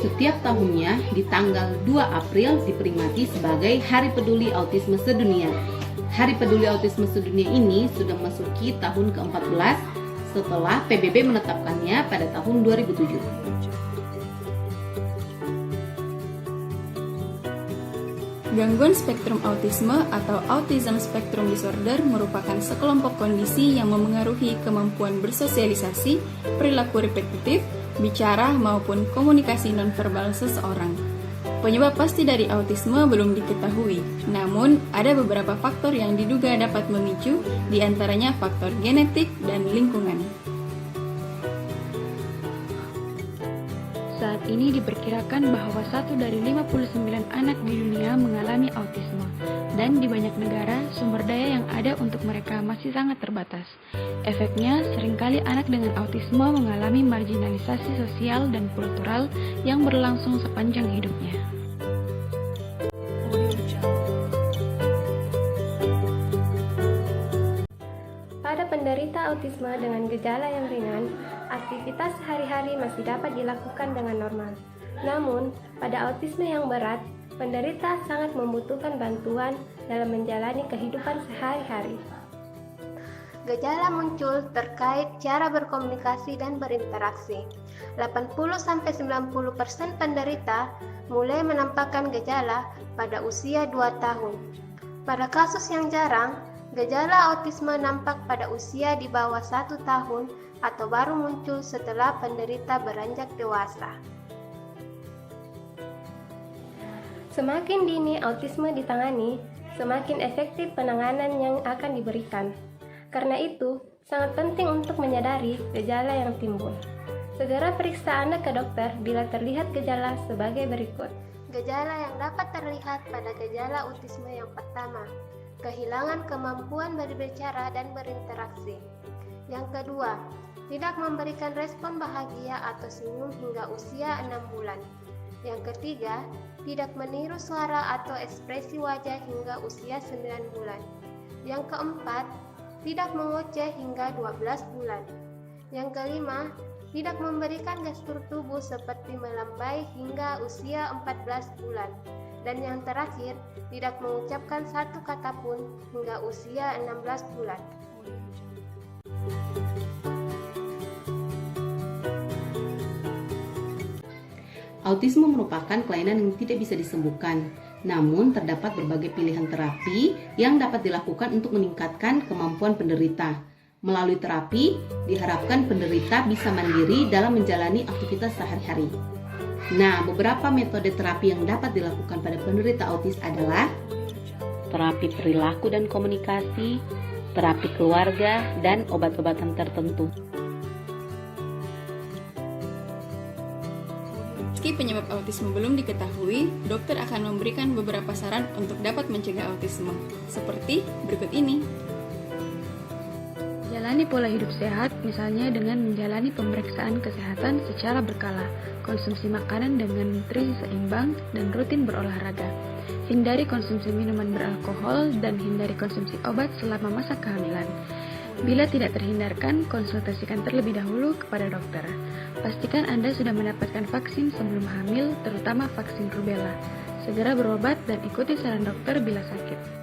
Setiap tahunnya di tanggal 2 April diperingati sebagai Hari Peduli Autisme Sedunia. Hari Peduli Autisme Sedunia ini sudah memasuki tahun ke-14 setelah PBB menetapkannya pada tahun 2007. Gangguan spektrum autisme atau Autism Spectrum Disorder merupakan sekelompok kondisi yang memengaruhi kemampuan bersosialisasi, perilaku repetitif, bicara maupun komunikasi nonverbal seseorang. Penyebab pasti dari autisme belum diketahui, namun ada beberapa faktor yang diduga dapat memicu, diantaranya faktor genetik dan lingkungan. Saat ini diperkirakan bahwa 1 dari 59 anak di dunia mengalami autisme, dan di banyak negara sumber daya yang ada untuk mereka masih sangat terbatas. Efeknya, seringkali anak dengan autisme mengalami marginalisasi sosial dan kultural yang berlangsung sepanjang hidupnya. Pada penderita autisme dengan gejala yang ringan, aktivitas sehari-hari masih dapat dilakukan dengan normal. Namun, pada autisme yang berat, penderita sangat membutuhkan bantuan dalam menjalani kehidupan sehari-hari. Gejala muncul terkait cara berkomunikasi dan berinteraksi. 80-90% penderita mulai menampakkan gejala pada usia 2 tahun. Pada kasus yang jarang, gejala autisme nampak pada usia di bawah 1 tahun atau baru muncul setelah penderita beranjak dewasa. Semakin dini autisme ditangani, semakin efektif penanganan yang akan diberikan. Karena itu, sangat penting untuk menyadari gejala yang timbul. Segera periksa anak ke dokter bila terlihat gejala sebagai berikut. Gejala yang dapat terlihat pada gejala autisme yang pertama, kehilangan kemampuan berbicara dan berinteraksi. Yang kedua, tidak memberikan respon bahagia atau senyum hingga usia 6 bulan. Yang ketiga, tidak meniru suara atau ekspresi wajah hingga usia 9 bulan. Yang keempat, tidak mengoceh hingga 12 bulan. Yang kelima, tidak memberikan gestur tubuh seperti melambai hingga usia 14 bulan. Dan yang terakhir, tidak mengucapkan satu kata pun hingga usia 16 bulan. Autisme merupakan kelainan yang tidak bisa disembuhkan, namun terdapat berbagai pilihan terapi yang dapat dilakukan untuk meningkatkan kemampuan penderita. Melalui terapi, diharapkan penderita bisa mandiri dalam menjalani aktivitas sehari-hari. Nah, beberapa metode terapi yang dapat dilakukan pada penderita autis adalah terapi perilaku dan komunikasi, terapi keluarga, dan obat-obatan tertentu. Meski penyebab autisme belum diketahui, dokter akan memberikan beberapa saran untuk dapat mencegah autisme, seperti berikut ini. Jalani pola hidup sehat, misalnya dengan menjalani pemeriksaan kesehatan secara berkala, konsumsi makanan dengan nutrisi seimbang, dan rutin berolahraga. Hindari konsumsi minuman beralkohol dan hindari konsumsi obat selama masa kehamilan. Bila tidak terhindarkan, konsultasikan terlebih dahulu kepada dokter. Pastikan Anda sudah mendapatkan vaksin sebelum hamil, terutama vaksin rubella. Segera berobat dan ikuti saran dokter bila sakit.